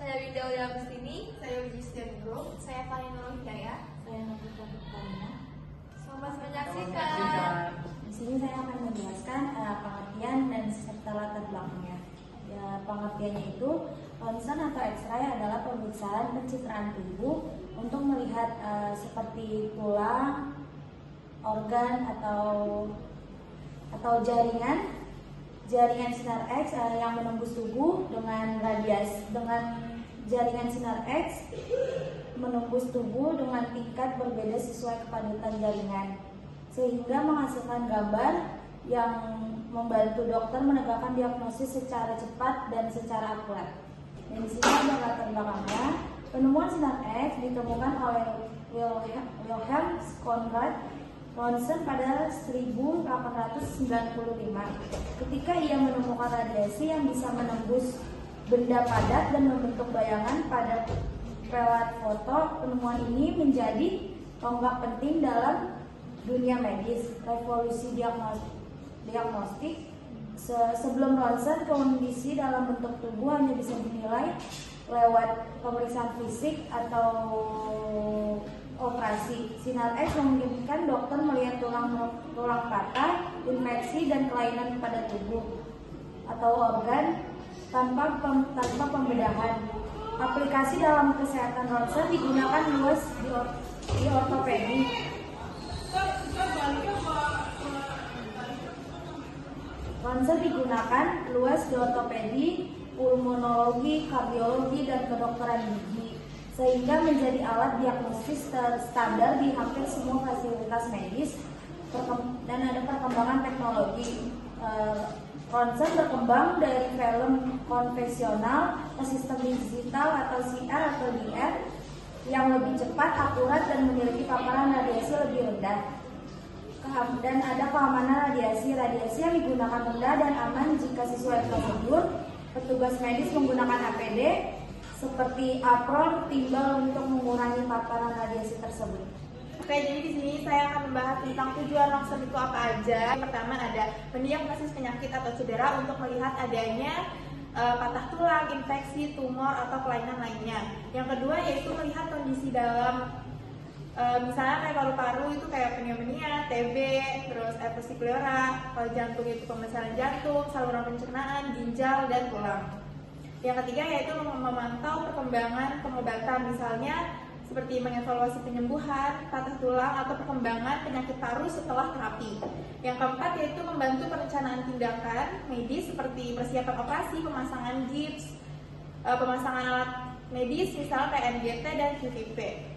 Saya Winda Ulia Agustini. Saya Wijistian Group. Saya Farinul Hidayah. Saya Nafisa Putrana. Selamat menyaksikan. Di sini saya akan menjelaskan pengertian dan serta latar belakangnya. Ya, pengertiannya itu ronsen atau X-ray adalah pemeriksaan pencitraan tubuh untuk melihat seperti tulang, organ atau jaringan sinar X yang menembus tubuh dengan jaringan sinar X menembus tubuh dengan tingkat berbeda sesuai kepadatan jaringan, sehingga menghasilkan gambar yang membantu dokter menegakkan diagnosis secara cepat dan secara akurat. Dan di sini ada latar belakangnya. Penemuan sinar X ditemukan oleh Wilhelm Conrad Roentgen pada 1895 ketika ia menemukan radiasi yang bisa menembus benda padat dan membentuk bayangan pada pelat foto. Penemuan ini menjadi tonggak penting dalam dunia medis, revolusi diagnostik. Sebelum Roentgen, kondisi dalam bentuk tubuh hanya bisa dinilai lewat pemeriksaan fisik atau operasi. Sinar X memungkinkan dokter melihat tulang patah, infeksi dan kelainan pada tubuh atau organ tanpa pembedahan. Aplikasi dalam kesehatan Roentgen digunakan luas di ortopedi. Roentgen digunakan luas di ortopedi, pulmonologi, kardiologi, dan kedokteran gigi, sehingga menjadi alat diagnosis standar di hampir semua fasilitas medis. Dan ada perkembangan teknologi. Roentgen berkembang dari film konvensional ke sistem digital atau CR atau DR yang lebih cepat, akurat, dan memiliki paparan radiasi lebih rendah. Dan ada keamanan radiasi yang digunakan rendah dan aman jika sesuai prosedur. Petugas medis menggunakan APD seperti apron, timbal untuk mengurangi paparan radiasi tersebut. Oke, jadi di sini saya akan membahas tentang tujuan ronsen itu apa aja. Yang pertama ada mendiagnosis penyakit atau cedera untuk melihat adanya patah tulang, infeksi, tumor, atau kelainan lainnya. Yang kedua yaitu melihat kondisi dalam misalnya kayak paru-paru itu kayak pneumonia, TB, terus epilepsi pleura. Kalau jantung itu pembesaran jantung, saluran pencernaan, ginjal, dan tulang. Yang ketiga yaitu memantau perkembangan pengobatan, misalnya seperti mengevaluasi penyembuhan patah tulang atau perkembangan penyakit paru setelah terapi. Yang keempat yaitu membantu perencanaan tindakan medis seperti persiapan operasi, pemasangan gips, pemasangan alat medis misalnya kayak MGT dan QVP.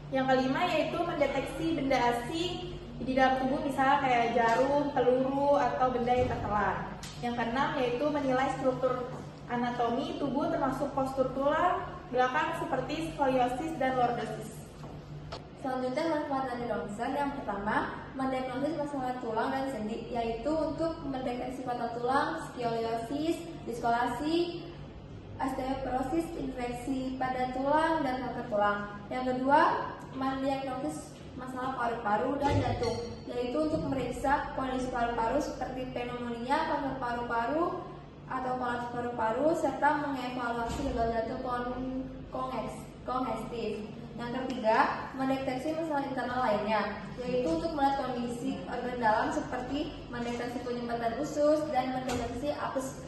Yang kelima yaitu mendeteksi benda asing di dalam tubuh misalnya kayak jarum, peluru, atau benda yang tertelan. Yang keenam yaitu menilai struktur anatomi tubuh termasuk postur tulang belakang seperti skoliosis dan lordosis. Selanjutnya manfaat dari Roentgen. Yang pertama, mendiagnosis masalah tulang dan sendi, yaitu untuk mendeteksi patah tulang, skoliosis, diskolasi, osteoporosis, infeksi pada tulang, dan kanker tulang. Yang kedua, mendiagnosis masalah paru-paru dan jantung, yaitu untuk memeriksa kondisi paru-paru seperti pneumonia, kanker paru-paru, atau kolaps paru-paru, serta mengevaluasi gagal jantung kongestif. Yang ketiga, mendeteksi masalah internal lainnya, yaitu untuk melihat kondisi organ dalam seperti mendeteksi penyumbatan usus dan mendeteksi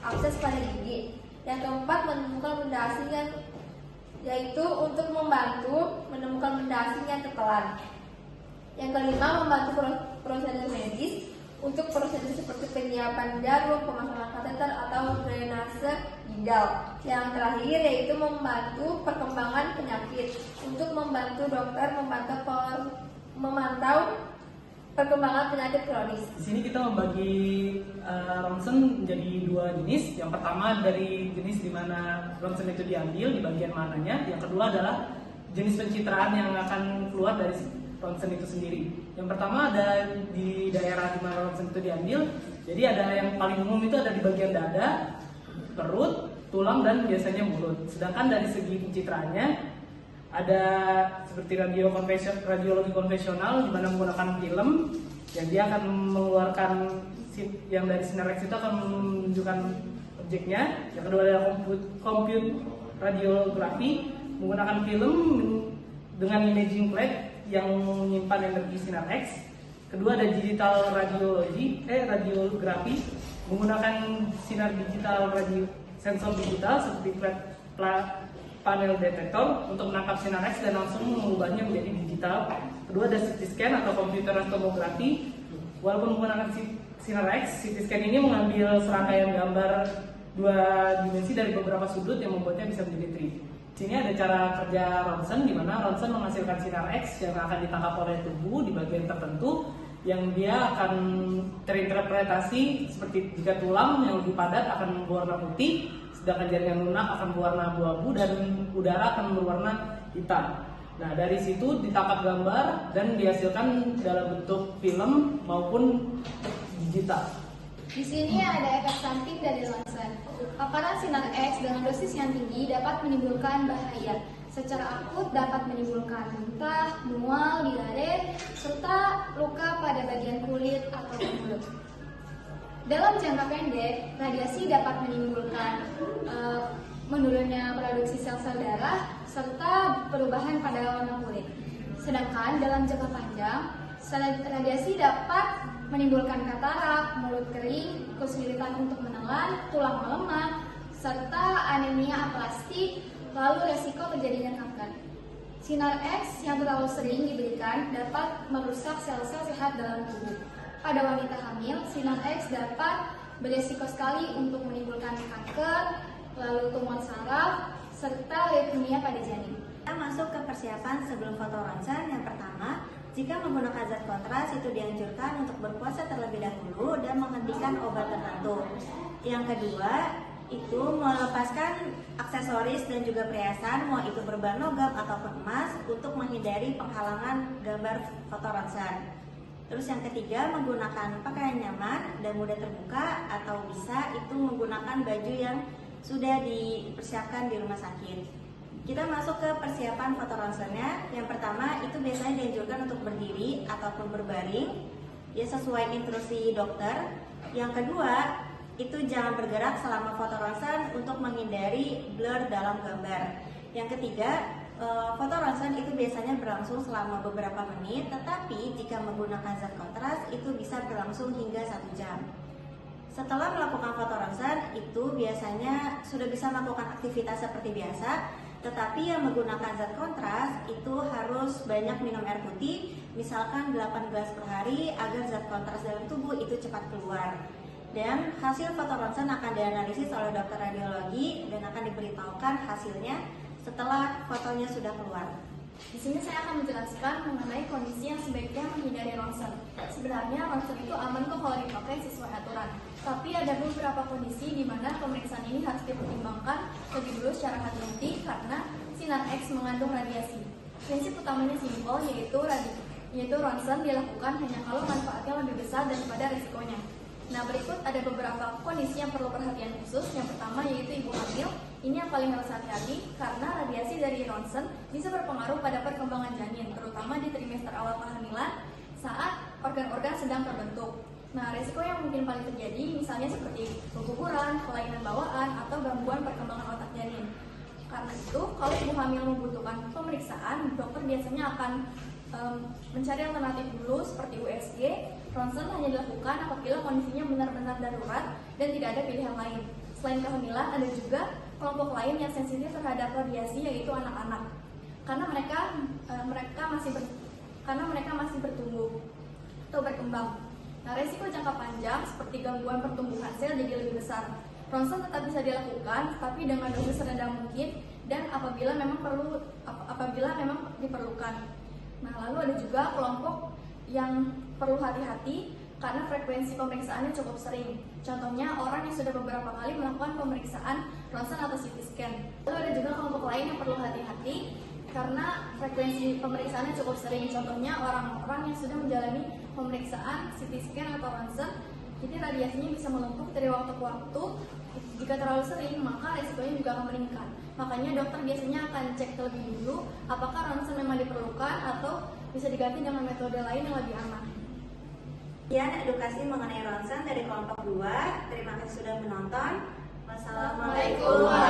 abses pada gigi. Yang keempat, menemukan benda asing yaitu untuk membantu menemukan benda asing yang tertelan. Yang kelima, membantu prosedur medis untuk prosedur seperti penyiapan jarum, pemasangan kateter, atau drainase ginjal. Yang terakhir yaitu membantu perkembangan penyakit untuk membantu dokter memantau perkembangan penyakit kronis. Di sini kita membagi ronsen menjadi dua jenis. Yang pertama dari jenis di mana ronsen itu diambil di bagian mananya. Yang kedua adalah jenis pencitraan yang akan keluar dari ronsen itu sendiri. Yang pertama ada di daerah di mana ronsen itu diambil. Jadi ada yang paling umum itu ada di bagian dada, perut, tulang, dan biasanya mulut. Sedangkan dari segi pencitraannya ada seperti radiologi konvensional di mana menggunakan film yang dia akan mengeluarkan yang dari sinar X itu akan menunjukkan objeknya. Yang kedua adalah radiografi menggunakan film dengan imaging plate yang menyimpan energi sinar X. Kedua ada digital radiografi menggunakan sinar digital sensor digital seperti panel detektor untuk menangkap sinar X dan langsung mengubahnya menjadi digital. Kedua ada CT scan atau computer tomografi. Walaupun menggunakan sinar X, CT scan ini mengambil serangkaian gambar 2 dimensi dari beberapa sudut yang membuatnya bisa menjadi 3D. Di sini ada cara kerja ronsen, di mana ronsen menghasilkan sinar X yang akan ditangkap oleh tubuh di bagian tertentu, yang dia akan terinterpretasi seperti jika tulang yang lebih padat akan berwarna putih, sedangkan jaringan lunak akan berwarna abu-abu dan udara akan berwarna hitam. Nah, dari situ ditangkap gambar dan dihasilkan dalam bentuk film maupun digital. Di sini ada efek samping dari ronsen. Paparan sinar X dengan dosis yang tinggi dapat menimbulkan bahaya. Secara akut dapat menimbulkan muntah, mual, diare, serta luka pada bagian kulit atau mulut. Dalam jangka pendek, radiasi dapat menimbulkan menurunnya produksi sel-sel darah serta perubahan pada warna kulit. Sedangkan dalam jangka panjang, radiasi dapat menimbulkan katarak, mulut kering, kesulitan untuk menelan, tulang melemah, serta anemia aplastik, lalu resiko terjadinya kanker. Sinar X yang terlalu sering diberikan dapat merusak sel-sel sehat dalam tubuh. Pada wanita hamil, sinar X dapat beresiko sekali untuk menimbulkan kanker, lalu tumor saraf, serta leukemia pada janin. Kita masuk ke persiapan sebelum foto ronsen. Yang pertama, jika menggunakan zat kontras itu dianjurkan untuk berpuasa terlebih dahulu dan menghentikan obat tertentu. Yang kedua, itu melepaskan aksesoris dan juga perhiasan, mau itu berbahan logam ataupun emas, untuk menghindari penghalangan gambar foto ronsen. Terus yang ketiga, menggunakan pakaian nyaman dan mudah terbuka, atau bisa itu menggunakan baju yang sudah dipersiapkan di rumah sakit. Kita masuk ke persiapan foto ronsennya. Yang pertama, itu biasanya dianjurkan untuk berdiri ataupun berbaring, ya sesuai instruksi dokter. Yang kedua, itu jangan bergerak selama foto ronsen untuk menghindari blur dalam gambar. Yang ketiga, foto ronsen itu biasanya berlangsung selama beberapa menit, tetapi jika menggunakan zat kontras itu bisa berlangsung hingga 1 jam. Setelah melakukan foto ronsen, itu biasanya sudah bisa melakukan aktivitas seperti biasa, tetapi yang menggunakan zat kontras itu harus banyak minum air putih, misalkan 8 gelas per hari, agar zat kontras dalam tubuh itu cepat keluar. Dan hasil foto ronsen akan dianalisis oleh dokter radiologi dan akan diberitahukan hasilnya setelah fotonya sudah keluar. Di sini saya akan menjelaskan mengenai kondisi yang sebaiknya menghindari ronsen. Sebenarnya ronsen itu aman kok kalau dipakai sesuai aturan. Tapi ada beberapa kondisi di mana pemeriksaan ini harus dipertimbangkan lebih dulu secara hati-hati karena sinar X mengandung radiasi. Prinsip utamanya simpel, yaitu ronsen dilakukan hanya kalau manfaatnya lebih besar daripada risikonya. Nah, berikut ada beberapa kondisi yang perlu perhatian khusus. Yang pertama yaitu ibu hamil. Ini yang paling harus hati-hati karena radiasi dari ronsen bisa berpengaruh pada perkembangan janin, terutama di trimester awal kehamilan saat organ-organ sedang terbentuk. Nah, risiko yang mungkin paling terjadi misalnya seperti keguguran, kelainan bawaan, atau gangguan perkembangan otak janin. Karena itu, kalau ibu hamil membutuhkan pemeriksaan, dokter biasanya akan mencari alternatif dulu seperti USG. Ronsen hanya dilakukan apabila kondisinya benar-benar darurat dan tidak ada pilihan lain. Selain kehamilan, ada juga kelompok lain yang sensitif terhadap radiasi, yaitu anak-anak. Karena mereka masih bertumbuh atau berkembang. Nah, resiko jangka panjang seperti gangguan pertumbuhan sel jadi lebih besar. Ronsen tetap bisa dilakukan, tapi dengan dosis serendah mungkin dan apabila memang diperlukan. Nah, lalu ada juga kelompok yang perlu hati-hati karena frekuensi pemeriksaannya cukup sering. Contohnya orang yang sudah beberapa kali melakukan pemeriksaan ronsen atau CT scan. Lalu ada juga kelompok lain yang perlu hati-hati karena frekuensi pemeriksaannya cukup sering. Contohnya orang-orang yang sudah menjalani pemeriksaan CT scan atau ronsen, jadi radiasinya bisa menumpuk dari waktu ke waktu. Jika terlalu sering, maka risikonya juga akan meningkat. Makanya dokter biasanya akan cek terlebih dulu apakah ronsen memang diperlukan atau bisa diganti dengan metode lain yang lebih aman. Sekian edukasi mengenai ronsen dari kelompok 2. Terima kasih sudah menonton. Wassalamualaikum warahmatullahi wabarakatuh.